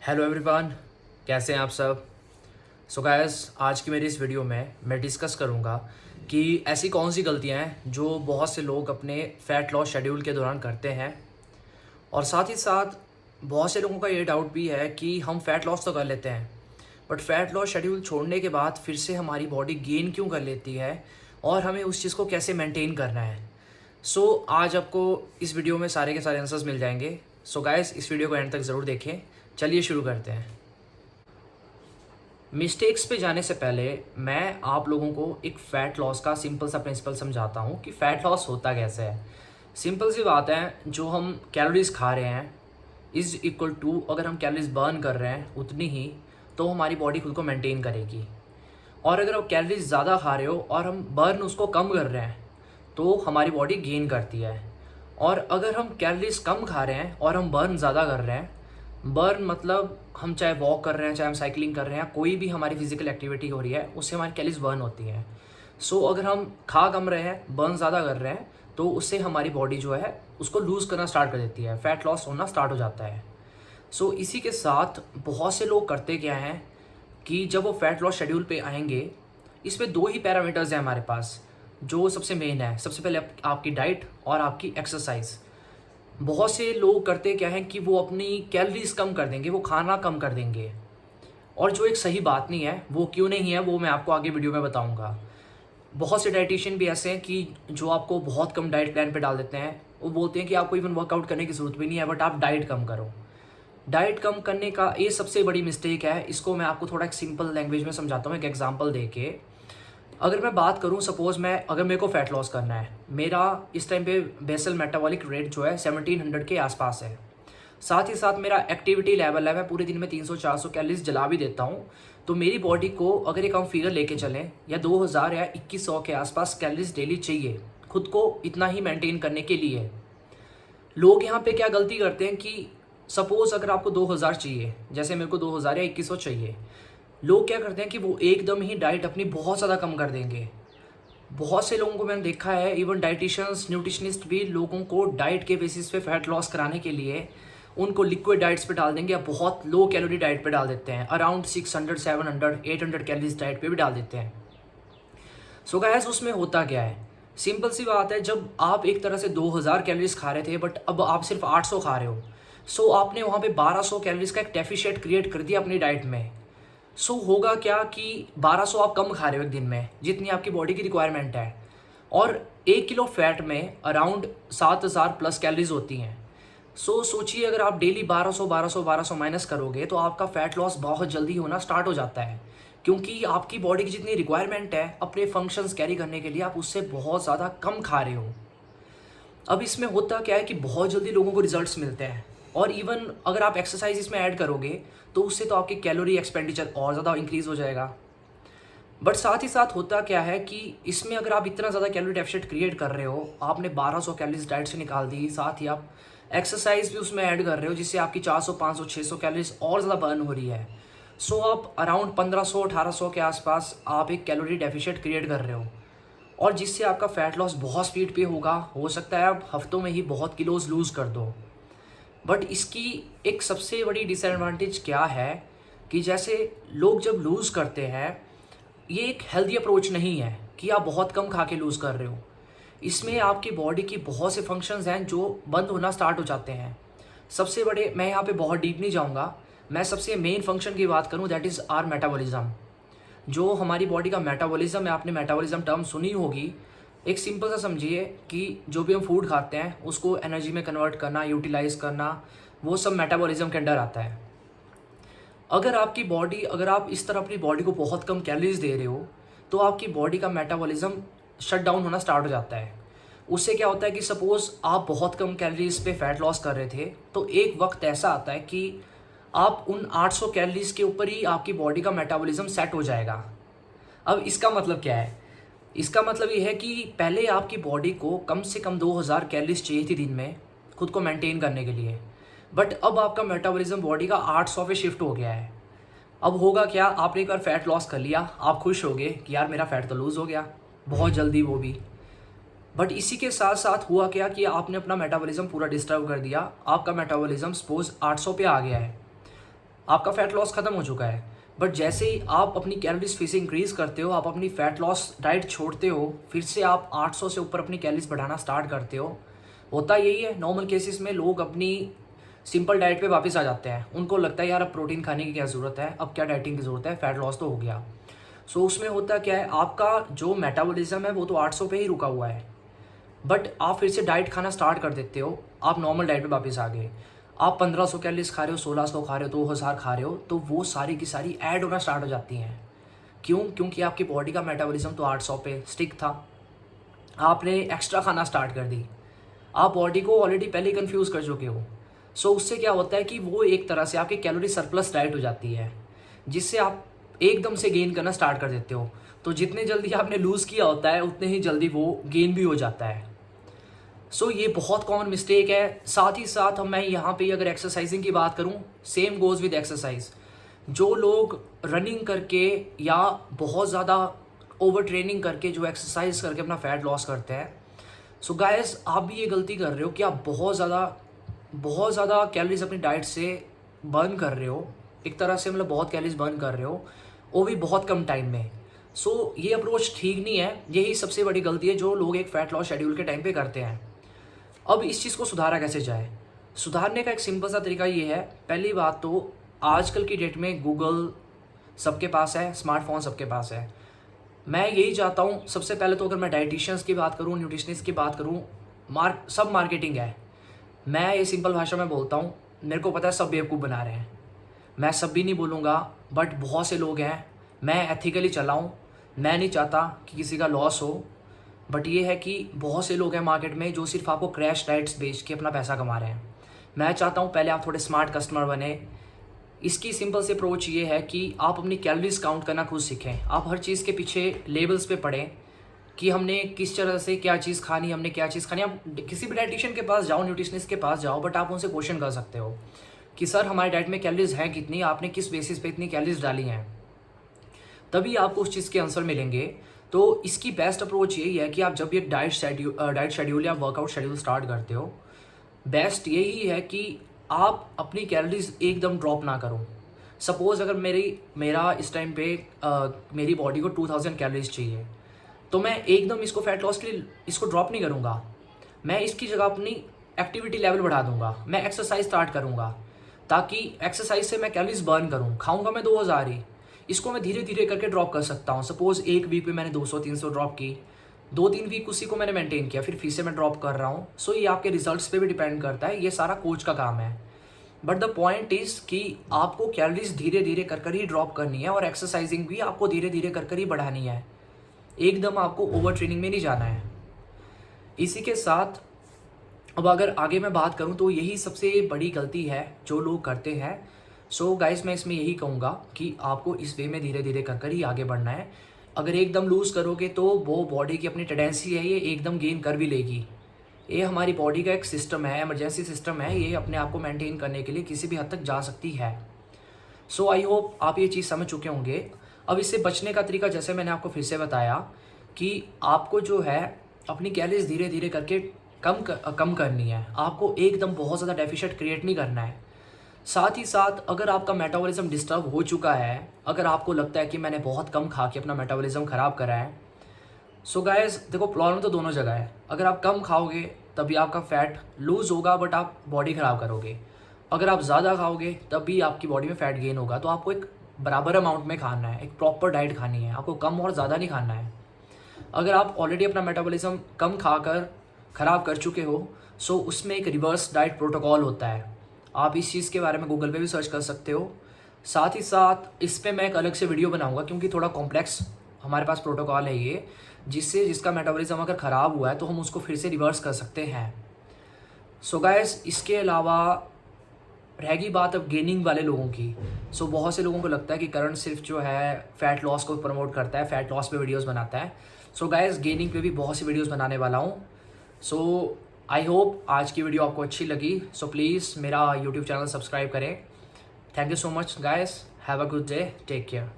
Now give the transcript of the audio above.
Hello everyone, कैसे हैं आप सब। सो गाइस, आज की मेरी इस वीडियो में मैं डिस्कस करूंगा कि ऐसी कौन सी गलतियां हैं जो बहुत से लोग अपने फ़ैट लॉस शेड्यूल के दौरान करते हैं। और साथ ही साथ बहुत से लोगों का ये डाउट भी है कि हम फ़ैट लॉस तो कर लेते हैं, बट फ़ैट लॉस शेड्यूल छोड़ने के बाद फिर से हमारी बॉडी गेन क्यों कर लेती है और हमें उस चीज़ को कैसे मेंटेन करना है। आज आपको इस वीडियो में सारे के सारे आंसर्स मिल जाएंगे। गाइस, इस वीडियो को एंड तक ज़रूर देखें। चलिए शुरू करते हैं। मिस्टेक्स पे जाने से पहले मैं आप लोगों को एक फ़ैट लॉस का सिंपल सा प्रिंसिपल समझाता हूँ कि फ़ैट लॉस होता कैसे है। सिंपल सी बात है, जो हम कैलोरीज खा रहे हैं इज़ इक्वल टू, अगर हम कैलोरीज बर्न कर रहे हैं उतनी ही तो हमारी बॉडी खुद को मेंटेन करेगी। और अगर आप कैलोरीज ज़्यादा खा रहे हो और हम बर्न उसको कम कर रहे हैं तो हमारी बॉडी गेन करती है। और अगर हम कैलोरीज कम खा रहे हैं और हम बर्न ज़्यादा कर रहे हैं, बर्न मतलब हम चाहे वॉक कर रहे हैं, चाहे हम साइकिलिंग कर रहे हैं, कोई भी हमारी फिजिकल एक्टिविटी हो रही है उससे हमारी कैलोरीज बर्न होती हैं। अगर हम खा कम रहे हैं, बर्न ज़्यादा कर रहे हैं, तो उससे हमारी बॉडी जो है उसको लूज़ करना स्टार्ट कर देती है, फैट लॉस होना स्टार्ट हो जाता है। इसी के साथ बहुत से लोग करते क्या हैं कि जब वो फैट लॉस शेड्यूल पे आएंगे, इसमें दो ही पैरामीटर्स हैं हमारे पास जो सबसे मेन है। सबसे पहले आपकी डाइट और आपकी एक्सरसाइज। बहुत से लोग करते क्या हैं कि वो अपनी कैलोरीज कम कर देंगे, वो खाना कम कर देंगे, और जो एक सही बात नहीं है। वो क्यों नहीं है वो मैं आपको आगे वीडियो में बताऊंगा। बहुत से डाइटिशियन भी ऐसे हैं कि जो आपको बहुत कम डाइट प्लान पे डाल देते हैं। वो बोलते हैं कि आपको इवन वर्कआउट करने की ज़रूरत भी नहीं है, बट आप डाइट कम करो। डाइट कम करने का ये सबसे बड़ी मिस्टेक है। इसको मैं आपको थोड़ा एक सिंपल लैंग्वेज में समझाता हूँ, एक एग्जांपल दे के। अगर मैं बात करूँ, सपोज अगर मेरे को फैट लॉस करना है, मेरा इस टाइम पे बेसल मेटाबॉलिक रेट जो है 1700 के आसपास है। साथ ही साथ मेरा एक्टिविटी लेवल है, मैं पूरे दिन में 300-400 कैलोरीज जला भी देता हूँ। तो मेरी बॉडी को अगर एक हम फिगर लेके चलें, या 2000 या 2100 के आसपास कैलोरीज डेली चाहिए खुद को इतना ही मेंटेन करने के लिए। लोग यहाँ पे क्या गलती करते हैं कि सपोज अगर आपको 2000 चाहिए, जैसे मेरे को 2000 या 2100 चाहिए, लोग क्या करते हैं कि वो एकदम ही डाइट अपनी बहुत ज़्यादा कम कर देंगे। बहुत से लोगों को मैंने देखा है, इवन डाइटिशियंस, न्यूट्रिशनिस्ट भी लोगों को डाइट के बेसिस पे फैट लॉस कराने के लिए उनको लिक्विड डाइट्स पे डाल देंगे या बहुत लो कैलोरी डाइट पे डाल देते हैं। अराउंड 600, 700, 800 कैलोरीज डाइट पे भी डाल देते हैं। गाइस, उसमें होता क्या है, सिंपल सी बात है। जब आप एक तरह से 2000 कैलोरीज खा रहे थे, बट अब आप सिर्फ 800 खा रहे हो, आपने वहाँ पे 1200 कैलोरीज का एक डेफिशिएट क्रिएट कर दिया अपनी डाइट में। होगा क्या कि 1200 आप कम खा रहे हो एक दिन में, जितनी आपकी बॉडी की रिक्वायरमेंट है। और 1 किलो फैट में अराउंड 7000 प्लस कैलोरीज होती हैं। सोचिए, अगर आप डेली 1200 1200 1200 माइनस करोगे तो आपका फैट लॉस बहुत जल्दी होना स्टार्ट हो जाता है, क्योंकि आपकी बॉडी की जितनी रिक्वायरमेंट है अपने फंक्शंस कैरी करने के लिए, आप उससे बहुत ज़्यादा कम खा रहे हो। अब इसमें होता क्या है कि बहुत जल्दी लोगों को रिजल्ट्स मिलते हैं। और इवन अगर आप एक्सरसाइज इसमें ऐड करोगे तो उससे तो आपकी कैलोरी एक्सपेंडिचर और ज़्यादा इंक्रीज़ हो जाएगा। बट साथ ही साथ होता क्या है कि इसमें अगर आप इतना ज़्यादा कैलोरी डेफिसिट क्रिएट कर रहे हो, आपने 1200 कैलोरीज डाइट से निकाल दी, साथ ही आप एक्सरसाइज भी उसमें ऐड कर रहे हो जिससे आपकी 400, 500, 600 कैलोरीज और ज़्यादा बर्न हो रही है। आप अराउंड 1500, 1800 के आसपास आप एक कैलोरी डेफिसिट क्रिएट कर रहे हो, और जिससे आपका फैट लॉस बहुत स्पीड पे होगा। हो सकता है आप हफ्तों में ही बहुत किलोज लूज़ कर दो। बट इसकी एक सबसे बड़ी डिसएडवांटेज क्या है कि जैसे लोग जब लूज़ करते हैं, ये एक हेल्दी अप्रोच नहीं है कि आप बहुत कम खा के लूज़ कर रहे हो। इसमें आपकी बॉडी की बहुत से फंक्शंस हैं जो बंद होना स्टार्ट हो जाते हैं। सबसे बड़े, मैं यहाँ पे बहुत डीप नहीं जाऊँगा, मैं सबसे मेन फंक्शन की बात करूँ, दैट इज़ आर मेटाबॉलिज्म। जो हमारी बॉडी का मेटाबॉलिज्म है, आपने मेटाबॉलिज्म टर्म सुनी होगी। एक सिंपल सा समझिए कि जो भी हम फूड खाते हैं उसको एनर्जी में कन्वर्ट करना, यूटिलाइज करना, वो सब मेटाबॉलिज्म के अंडर आता है। अगर आप इस तरह अपनी बॉडी को बहुत कम कैलोरीज दे रहे हो तो आपकी बॉडी का मेटाबॉलिज्म शट डाउन होना स्टार्ट हो जाता है। उससे क्या होता है कि सपोज़ आप बहुत कम कैलोरीज पे फैट लॉस कर रहे थे, तो एक वक्त ऐसा आता है कि आप उन 800 कैलोरीज के ऊपर ही आपकी बॉडी का मेटाबॉलिज्म सेट हो जाएगा। अब इसका मतलब क्या है? इसका मतलब ये है कि पहले आपकी बॉडी को कम से कम 2000 कैलोरीज चाहिए थी दिन में खुद को मेंटेन करने के लिए, बट अब आपका मेटाबॉलिज्म बॉडी का 800 पे शिफ्ट हो गया है। अब होगा क्या, आपने एक बार फैट लॉस कर लिया, आप खुश हो गए कि यार मेरा फैट तो लूज़ हो गया बहुत जल्दी, वो भी। बट इसी के साथ साथ हुआ क्या कि आपने अपना मेटाबॉलिज्म पूरा डिस्टर्ब कर दिया। आपका मेटाबॉलिज्म सपोज 800 पे आ गया है। आपका फैट लॉस खत्म हो चुका है। बट जैसे ही आप अपनी कैलोरीज फिर से इंक्रीज़ करते हो, आप अपनी फैट लॉस डाइट छोड़ते हो, फिर से आप 800 से ऊपर अपनी कैलोरीज बढ़ाना स्टार्ट करते हो। होता यही है नॉर्मल केसेस में, लोग अपनी सिंपल डाइट पे वापस आ जाते हैं। उनको लगता है यार अब प्रोटीन खाने की क्या ज़रूरत है, अब क्या डाइटिंग की ज़रूरत है, फैट लॉस तो हो गया। सो उसमें होता क्या है, आपका जो मेटाबॉलिज्म है वो तो 800 पे ही रुका हुआ है, बट आप फिर से डाइट खाना स्टार्ट कर देते हो, आप नॉर्मल डाइट पे वापस आ गए। आप 1500 कैलोरीज खा रहे हो, 1600 खा रहे हो, 2000 खा रहे हो, तो वो सारी की सारी ऐड होना स्टार्ट हो जाती हैं। क्यों? क्योंकि आपकी बॉडी का मेटाबॉलिज्म तो 800 पे स्टिक था, आपने एक्स्ट्रा खाना स्टार्ट कर दी, आप बॉडी को ऑलरेडी पहले ही कन्फ्यूज़ कर चुके हो। सो उससे क्या होता है कि वो एक तरह से आपकी कैलोरी सरप्लस डाइट हो जाती है, जिससे आप एकदम से गेन करना स्टार्ट कर देते हो। तो जितने जल्दी आपने लूज़ किया होता है उतने ही जल्दी वो गेन भी हो जाता है। सो ये बहुत कॉमन मिस्टेक है। साथ ही साथ हम मैं यहाँ पे अगर एक्सरसाइजिंग की बात करूँ, सेम गोज़ विद एक्सरसाइज। जो लोग रनिंग करके या बहुत ज़्यादा ओवर ट्रेनिंग करके जो एक्सरसाइज करके अपना फैट लॉस करते हैं, सो गाइस आप भी ये गलती कर रहे हो कि आप बहुत ज़्यादा कैलोरीज अपनी डाइट से बर्न कर रहे हो। एक तरह से मतलब बहुत कैलोरीज बर्न कर रहे हो, वो भी बहुत कम टाइम में। सो ये अप्रोच ठीक नहीं है, यही सबसे बड़ी गलती है जो लोग एक फ़ैट लॉस शेड्यूल के टाइम पे करते हैं। अब इस चीज़ को सुधारा कैसे जाए? सुधारने का एक सिंपल सा तरीका ये है, पहली बात तो आजकल की डेट में गूगल सबके पास है, स्मार्टफोन सबके पास है। मैं यही चाहता हूँ सबसे पहले तो, अगर मैं डाइटिशियंस की बात करूँ, न्यूट्रिशनिस्ट की बात करूँ, सब मार्केटिंग है। मैं ये सिंपल भाषा में बोलता हूँ, मेरे को पता है सब बेवकूफ़ बना रहे हैं, मैं सब भी नहीं बोलूँगा, बट बहुत से लोग हैं। मैं एथिकली चला हूँ, मैं नहीं चाहता कि किसी का लॉस हो, बट ये है कि बहुत से लोग हैं मार्केट में जो सिर्फ आपको क्रैश डाइट्स बेच के अपना पैसा कमा रहे हैं। मैं चाहता हूँ पहले आप थोड़े स्मार्ट कस्टमर बने। इसकी सिंपल सी अप्रोच ये है कि आप अपनी कैलोरीज काउंट करना खुद सीखें। आप हर चीज़ के पीछे लेबल्स पे पढ़ें कि हमने किस तरह से क्या चीज़ खानी, हमने क्या चीज़ खानी। आप किसी भी डाइटिशियन के पास जाओ, न्यूट्रिशनिस्ट के पास जाओ, बट आप उनसे क्वेश्चन कर सकते हो कि सर हमारी डाइट में कैलोरीज हैं कितनी, आपने किस बेसिस पे इतनी कैलोरीज डाली हैं, तभी आपको उस चीज़ के आंसर मिलेंगे। तो इसकी बेस्ट अप्रोच यही है कि आप जब भी एक डाइट शेड्यूल या वर्कआउट शेड्यूल स्टार्ट करते हो, बेस्ट यही है कि आप अपनी कैलोरीज एकदम ड्रॉप ना करो। सपोज़ अगर मेरा इस टाइम पे मेरी बॉडी को 2000 कैलोरीज चाहिए, तो मैं एकदम इसको फैट लॉस के लिए इसको ड्रॉप नहीं करूँगा। मैं इसकी जगह अपनी एक्टिविटी लेवल बढ़ा दूंगा, मैं एक्सरसाइज स्टार्ट करूँगा, ताकि एक्सरसाइज से मैं कैलोरीज बर्न करूँ। खाऊंगा मैं 2000 ही, इसको मैं धीरे धीरे करके ड्रॉप कर सकता हूँ। सपोज़ एक वीक में मैंने 200-300 ड्रॉप की, 2-3 वीक उसी को मैंने मेंटेन किया, फिर से मैं ड्रॉप कर रहा हूँ। सो ये आपके रिजल्ट्स पे भी डिपेंड करता है, ये सारा कोच का काम है। बट द पॉइंट इज़ कि आपको कैलोरीज धीरे धीरे कर ही ड्रॉप करनी है, और एक्सरसाइजिंग भी आपको धीरे धीरे कर ही बढ़ानी है। एकदम आपको ओवर ट्रेनिंग में नहीं जाना है। इसी के साथ अब अगर आगे मैं बात करूं तो यही सबसे बड़ी गलती है जो लोग करते हैं। सो गाइस मैं इसमें यही कहूँगा कि आपको इस वे में धीरे धीरे कर ही आगे बढ़ना है। अगर एकदम लूज़ करोगे तो वो बॉडी की अपनी टेंडेंसी है, ये एकदम गेन कर भी लेगी। ये हमारी बॉडी का एक सिस्टम है, इमरजेंसी सिस्टम है, ये अपने आप को मेंटेन करने के लिए किसी भी हद तक जा सकती है। सो आई होप आप ये चीज़ समझ चुके होंगे। अब इससे बचने का तरीका जैसे मैंने आपको फिर से बताया कि आपको जो है अपनी कैलोरीज धीरे धीरे करके कम करनी है। आपको एकदम बहुत ज़्यादा डेफिशिएंट क्रिएट नहीं करना है। साथ ही साथ अगर आपका मेटाबॉलिज्म डिस्टर्ब हो चुका है, अगर आपको लगता है कि मैंने बहुत कम खा के अपना मेटाबॉलिज्म ख़राब करा है, सो गाइस देखो प्रॉब्लम तो दोनों जगह है। अगर आप कम खाओगे तभी आपका फैट लूज़ होगा, बट आप बॉडी ख़राब करोगे। अगर आप ज़्यादा खाओगे तब भी आपकी बॉडी में फ़ैट गेन होगा। तो आपको एक बराबर अमाउंट में खाना है, एक प्रॉपर डाइट खानी है, आपको कम और ज़्यादा नहीं खाना है। अगर आप ऑलरेडी अपना मेटाबॉलिज्म कम खाकर ख़राब कर चुके हो, सो उसमें एक रिवर्स डाइट प्रोटोकॉल होता है। आप इस चीज़ के बारे में गूगल पे भी सर्च कर सकते हो। साथ ही साथ इस पे मैं एक अलग से वीडियो बनाऊंगा, क्योंकि थोड़ा कॉम्प्लेक्स हमारे पास प्रोटोकॉल है ये, जिसका मेटाबॉलिज्म अगर ख़राब हुआ है तो हम उसको फिर से रिवर्स कर सकते हैं। सो गाइस इसके अलावा रहेगी बात अब गेनिंग वाले लोगों की। सो बहुत से लोगों को लगता है कि करण सिर्फ जो है फ़ैट लॉस को प्रमोट करता है, फ़ैट लॉस पे वीडियोस बनाता है। सो गाइस गेनिंग पे भी बहुत सी वीडियोस बनाने वाला हूँ। सो आई होप आज की वीडियो आपको अच्छी लगी। सो प्लीज़ मेरा यूट्यूब चैनल सब्सक्राइब करें। Thank you so much guys, have a good day, take care.